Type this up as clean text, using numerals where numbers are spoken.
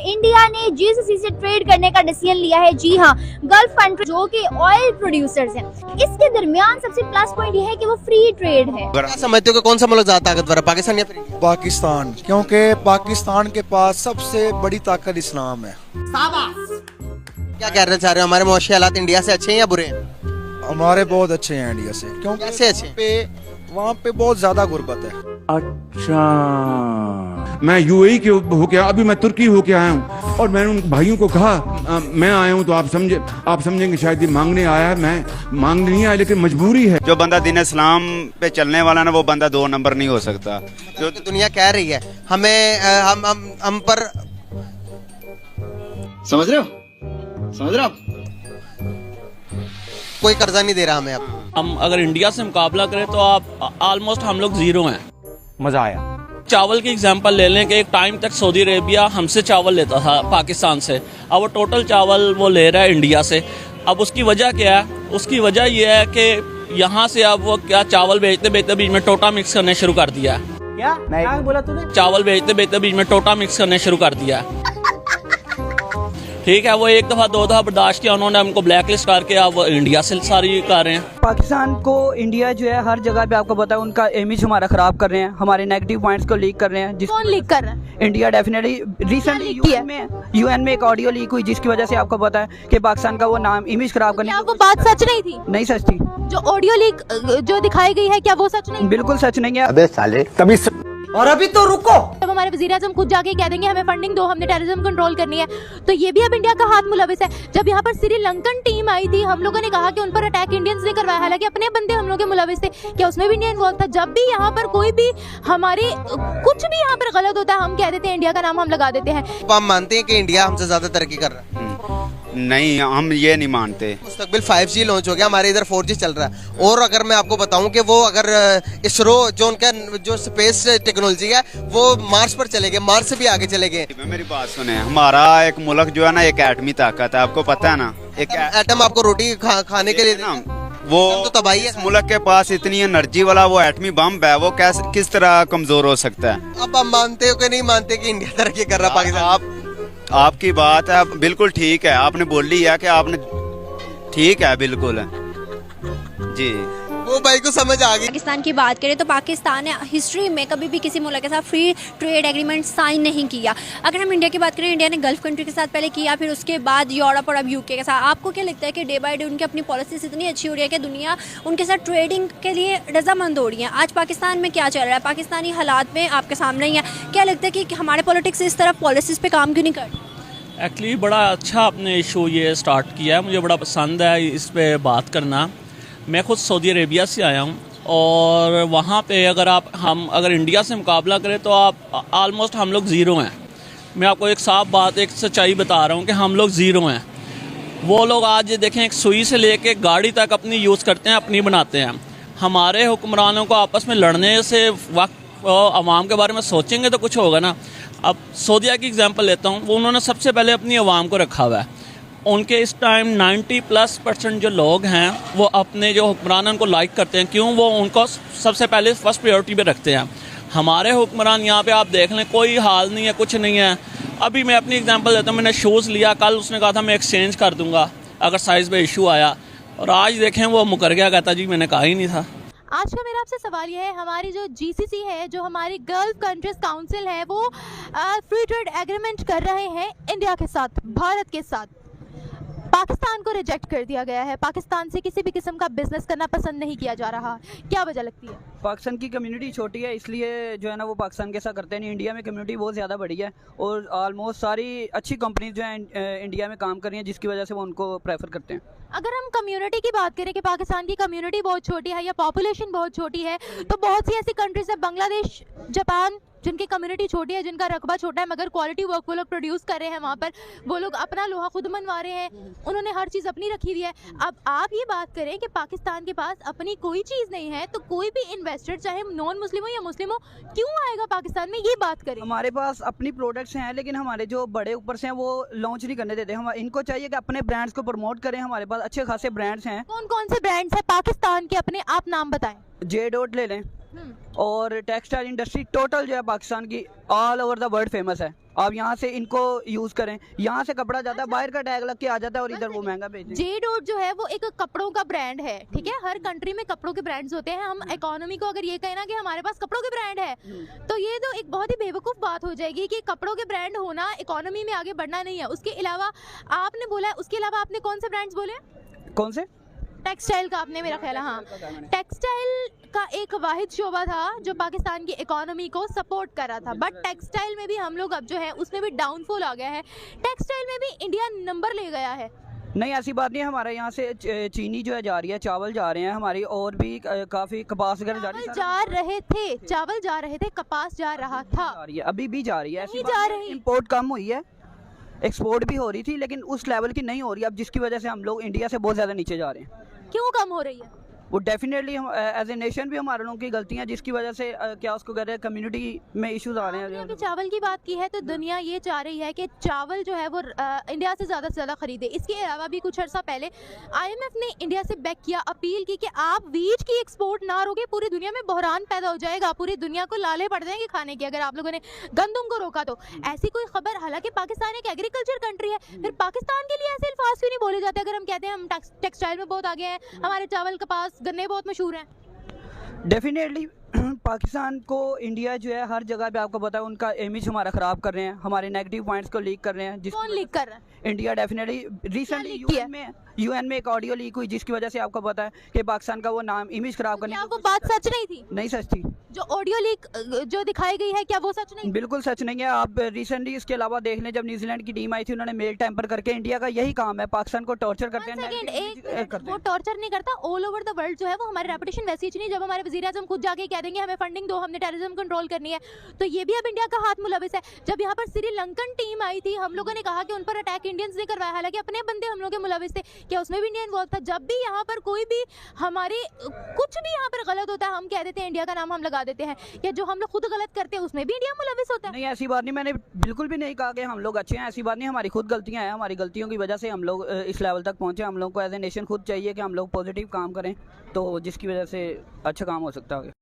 India ने GCC से trade करने का डिसीजन लिया है। जी हाँ, गल्फ कंट्री जो कि ऑयल प्रोड्यूसर्स हैं, इसके दरमियान सबसे प्लस पॉइंट ये है कि वो फ्री ट्रेड है। क्या समझते हो कि कौन सा मुल्क ज्यादा ताकतवर है, पाकिस्तान या फिर इंडिया? पाकिस्तान, क्योंकि पाकिस्तान के पास सबसे बड़ी ताकत इस्लाम है। क्या कहना चाह रहे हो, हमारे मुआशी हालात इंडिया से अच्छे हैं या बुरे हैं? हमारे बहुत अच्छे हैं इंडिया से, क्योंकि कैसे अच्छे? वहाँ पे बहुत ज्यादा गुर्बत है। अच्छा, मैं यूएई के होके अभी मैं तुर्की होके आया हूँ और मैंने उन भाइयों को कहा मैं आया हूँ तो आप समझेंगे शायद ये मांगने आया है। मैं मांगने नहीं आया, लेकिन मजबूरी है। जो बंदा दीन इस्लाम पे चलने वाला ना, वो बंदा 2 नंबर नहीं हो सकता। जो दुनिया कह रही है हमें हम पर, समझ रहे हो आप? कोई कर्जा नहीं दे रहा हमें। अब हम अगर इंडिया से मुकाबला करें तो आप ऑलमोस्ट हम लोग जीरो हैं। मजा आया। चावल की एग्जांपल ले लें कि एक टाइम तक सऊदी अरेबिया हमसे चावल लेता था पाकिस्तान से, अब वो टोटल चावल वो ले रहा है इंडिया से। अब उसकी वजह क्या है? उसकी वजह यह है कि यहाँ से अब वो क्या चावल बेचते बेचते बीच में टोटा मिक्स करने शुरू कर दिया है। क्या बोला तूने? चावल बेचते बेचते बीच में टोटा मिक्स करने शुरू कर दिया है। ठीक है, वो 1 दफ़ा 2 दफ़ा बर्दाश्त किया उन्होंने, हमको ब्लैक लिस्ट करके अब इंडिया से सारी कर रहे हैं। पाकिस्तान को इंडिया जो है हर जगह पे आपको पता है उनका इमेज हमारा खराब कर रहे हैं, हमारे नेगेटिव पॉइंट्स को लीक कर रहे हैं। कौन लीक कर रहा है? इंडिया डेफिनेटली रिसेंटली यूएन में एक ऑडियो लीक हुई जिसकी वजह से आपको पता है कि पाकिस्तान का वो नाम इमेज खराब करने। क्या वो बात सच नहीं थी? नहीं सच थी। जो ऑडियो लीक जो दिखाई गई है, क्या वो सच नहीं? बिल्कुल सच नहीं है। अबे साले तभी और अभी तो रुको, जब हमारे वज़ीर-ए-आज़म खुद जाके कह देंगे हमें फंडिंग दो, हमने टेररिज्म कंट्रोल करनी है, तो ये भी अब इंडिया का हाथ मुलविस है। जब यहाँ पर श्रीलंकन टीम आई थी, हम लोगों ने कहा कि उन पर अटैक इंडियंस ने करवाया, हालांकि अपने बंदे हम लोग के मुलविस थे, क्या उसमें भी इंडिया इन्वॉल्व था? जब भी यहाँ पर कोई भी हमारे कुछ भी यहाँ पर गलत होता है, हम कह देते हैं इंडिया का नाम हम लगा देते हैं। आप मानते हैं कि इंडिया हमसे ज्यादा तरक्की कर रहा है? नहीं, हम ये नहीं मानते। मुस्तकबिल 5G लॉन्च हो गया, हमारे इधर 4G चल रहा है। और अगर मैं आपको बताऊं कि वो अगर इसरो जो उनका जो स्पेस टेक्नोलॉजी है वो मार्स पर चले गए, मार्स से भी आगे चले गए। मेरी बात सुने, हमारा एक मुल्क जो है ना, एक एटमी ताकत है, आपको पता है ना। एक एटम आपको रोटी खाने के लिए ना, वो तो तबाही है। इस मुल्क के पास इतनी एनर्जी वाला वो एटमी बम है, वो किस तरह कमजोर हो सकता है? अब आप मानते हो कि नहीं मानते कि इंडिया तरक्की कर रहा है? पाकिस्तान आपकी बात है बिल्कुल ठीक है, आपने बोल लिया कि आपने ठीक है बिल्कुल जी। वो भाई को समझ आ गई। पाकिस्तान की बात करें तो पाकिस्तान ने हिस्ट्री में कभी भी किसी मुल्क के साथ फ्री ट्रेड एग्रीमेंट साइन नहीं किया। अगर हम इंडिया की बात करें, इंडिया ने गल्फ कंट्री के साथ पहले किया, फिर उसके बाद यूरोप और अब यूके के साथ। आपको क्या लगता है कि डे बाय डे उनकी अपनी पॉलिसीज इतनी अच्छी हो रही है कि दुनिया उनके साथ ट्रेडिंग के लिए रजामंद हो रही है? आज पाकिस्तान में क्या चल रहा है, पाकिस्तानी हालात में आपके सामने ही है। क्या लगता है कि हमारे पॉलिटिक्स इस तरफ पॉलिसीज पे काम क्यों नहीं कर रही? एक्चुअली बड़ा अच्छा आपने इशू ये स्टार्ट किया है, मुझे बड़ा पसंद है इस पे बात करना। मैं खुद सऊदी अरेबिया से आया हूँ और वहाँ पे अगर इंडिया से मुकाबला करें तो आप ऑलमोस्ट हम लोग ज़ीरो हैं। मैं आपको एक साफ बात, एक सच्चाई बता रहा हूँ कि हम लोग ज़ीरो हैं। वो लोग आज ये देखें, एक सुई से लेके गाड़ी तक अपनी यूज़ करते हैं, अपनी बनाते हैं। हमारे हुक्मरानों को आपस में लड़ने से वक्त आवाम के बारे में सोचेंगे तो कुछ होगा ना। अब सऊदीया की एग्जांपल लेता हूँ, वो उन्होंने सबसे पहले अपनी आवाम को रखा हुआ है। उनके इस टाइम 90+% जो लोग हैं वो अपने जो हुक्मरान उनको लाइक करते हैं। क्यों? वो उनको सबसे पहले फर्स्ट प्रायोरिटी पे रखते हैं। हमारे हुक्मरान यहाँ पे आप देख लें, कोई हाल नहीं है, कुछ नहीं है। अभी मैं अपनी एग्जांपल देता हूँ, मैंने शूज़ लिया, कल उसने कहा था मैं एक्सचेंज कर दूँगा अगर साइज़ पे इशू आया, और आज देखें वो मुकर गया, कहता जी मैंने कहा ही नहीं था। आज का मेरा आपसे सवाल यह है, हमारी जो जीसीसी है, जो हमारी गल्फ कंट्रीज काउंसिल है, वो फ्री ट्रेड एग्रीमेंट कर रहे हैं इंडिया के साथ, भारत के साथ। पाकिस्तान को रिजेक्ट कर दिया गया है, पाकिस्तान से किसी भी किस्म का बिजनेस करना पसंद नहीं किया जा रहा। क्या वजह लगती है? पाकिस्तान की कम्युनिटी छोटी है, इसलिए जो है ना वो पाकिस्तान के साथ करते नहीं। इंडिया में कम्युनिटी बहुत ज़्यादा बड़ी है और ऑलमोस्ट सारी अच्छी कंपनीज जो हैं इंडिया में काम कर रही हैं, जिसकी वजह से वो उनको प्रेफर करते हैं। अगर हम कम्युनिटी की बात करें कि पाकिस्तान की कम्युनिटी बहुत छोटी है या पॉपुलेशन बहुत छोटी है, तो बहुत सी ऐसी कंट्रीज है, बांग्लादेश, जापान, जिनकी कम्युनिटी छोटी है, जिनका रकबा छोटा है, मगर क्वालिटी वर्क वो लोग प्रोड्यूस कर रहे हैं। वहाँ पर वो लोग अपना लोहा खुद मनवा रहे हैं, उन्होंने हर चीज़ अपनी रखी हुई है। अब आप ये बात करें कि पाकिस्तान के पास अपनी कोई चीज़ नहीं है, तो कोई भी इन्वेस्टर, चाहे नॉन मुस्लिम हो या मुस्लिम हो, क्यों आएगा पाकिस्तान में? ये बात करें। हमारे पास अपनी प्रोडक्ट्स हैं, लेकिन हमारे जो बड़े ऊपर से हैं वो लॉन्च नहीं करने देते। हम इनको चाहिए कि अपने ब्रांड्स को प्रमोट करें। हमारे पास अच्छे खासे ब्रांड्स हैं। कौन कौन से ब्रांड्स हैं पाकिस्तान के? अपने आप नाम बताएं। J.Dot ले लें, और टेक्सटाइल इंडस्ट्री टोटल जो है पाकिस्तान की all over the world famous है। आप यहाँ से इनको यूज करें, यहाँ से कपड़ा जाता है, बाहर का टैग लग के आ जाता है और इधर वो महंगा बेचते हैं। जे डॉट जो है वो एक कपड़ों का ब्रांड है, ठीक है। हर कंट्री में कपड़ों के ब्रांड्स होते हैं। हम इकोनॉमी को अगर ये कहें ना कि हमारे पास कपड़ों के ब्रांड है, तो ये तो एक बहुत ही बेवकूफ़ बात हो जाएगी कि कपड़ों के ब्रांड होना इकोनॉमी में आगे बढ़ना नहीं है। उसके अलावा आपने बोला है, उसके अलावा आपने कौन से ब्रांड्स बोले? कौन से? टेक्सटाइल का आपने मेरा ख्याल है, हाँ। टेक्सटाइल का एक वाहिद शोबा था जो पाकिस्तान की इकोनॉमी को सपोर्ट कर रहा था, बट टेक्सटाइल में भी हम लोग अब जो है उसमें भी डाउनफॉल आ गया है। टेक्सटाइल में भी इंडिया नंबर ले गया है। नहीं, ऐसी बात नहीं है। हमारे यहाँ से चीनी जो है जा रही है, चावल जा रहे हैं हमारी, और भी काफ़ी कपास वगैरह चावल जा रहे थे, कपास जा रहा था, अभी भी जा रही है। ऐसी जा रही, इम्पोर्ट कम हुई है, एक्सपोर्ट भी हो रही थी, लेकिन उस लेवल की नहीं हो रही अब, जिसकी वजह से हम लोग इंडिया से बहुत ज़्यादा नीचे जा रहे हैं। क्यों कम हो रही है? वो डेफिनेटली हम एज ए नेशन भी हमारे लोगों की गलतियाँ, जिसकी वजह से क्या उसको कहते हैं, कम्युनिटी में इश्यूज आ रहे हैं। अभी चावल की बात की है तो दुनिया ये चाह रही है कि चावल जो है वो इंडिया से ज़्यादा खरीदे। इसके अलावा भी कुछ अर्सा पहले IMF ने इंडिया से बैक किया, अपील की कि आप वीट की एक्सपोर्ट ना रोके, पूरी दुनिया में बहरान पैदा हो जाएगा, पूरी दुनिया को लाले पड़ जाएंगे खाने के अगर आप लोगों ने गंदम को रोका तो। ऐसी कोई खबर, हालांकि पाकिस्तान एक एग्रीकल्चर कंट्री है, फिर पाकिस्तान के लिए ऐसे अल्फाज क्यों नहीं बोले जाते? अगर हम कहते हैं हम टेक्सटाइल में बहुत आगे हैं, हमारे चावल, कपास, गन्ने बहुत मशहूर हैं। डेफिनेटली पाकिस्तान को इंडिया जो है हर जगह पे, आपको पता है, उनका इमेज हमारा ख़राब कर रहे हैं, हमारे नेगेटिव पॉइंट्स को लीक कर रहे हैं। कौन लीक कर रहा है? इंडिया डेफिनेटली रिसेंटली यूएन में एक ऑडियो लीक हुई, जिसकी वजह से आपको पता है कि पाकिस्तान का वो नाम, इमेज खराब करने। क्या वो बात सच नहीं थी? नहीं सच थी। जो ऑडियो लीक जो दिखाई गई है, क्या वो सच नहीं? बिल्कुल सच नहीं है। आप रिसेंटली इसके अलावा देख लें, जब न्यूजीलैंड की टीम आई थी, उन्होंने मेल टेम्पर करके, इंडिया का यही काम है, पाकिस्तान को टॉर्चर करते हैं। वो टॉर्चर नहीं करता, ऑल ओवर द वर्ल्ड जो है वो हमारी रेपुटेशन वैसी ही नहीं। जब हमारे वज़ीर-ए-आज़म खुद जाके कह देंगे हमें फंडिंग दो, हमने टेररिज्म कंट्रोल करनी है, तो ये भी अब इंडिया का हाथ मुलविस है। जब यहाँ पर श्रीलंकन टीम आई थी, हम लोगों ने कहा कि उन पर अटैक इंडियंस ने करवाया, हालांकि अपने बंदे हम लोग के मुलविस थे, क्या उसमें भी इंडिया इन्वॉल्व था? जब भी यहाँ पर कोई भी हमारे कुछ भी यहाँ पर गलत होता है, हम कह देते हैं इंडिया का नाम हम लगा देते हैं, या जो हम लोग खुद गलत करते हैं उसमें भी इंडिया मुलविस होता है। नहीं, ऐसी बात नहीं, मैंने बिल्कुल भी नहीं कहा कि हम लोग अच्छे हैं, ऐसी बात नहीं। हमारी खुद गलतियां हैं, हमारी गलतियों की वजह से हम लोग इस लेवल तक पहुंचे। हम लोग को एज ए नेशन खुद चाहिए कि हम लोग पॉजिटिव काम करें, तो जिसकी वजह से अच्छा काम हो सकता है।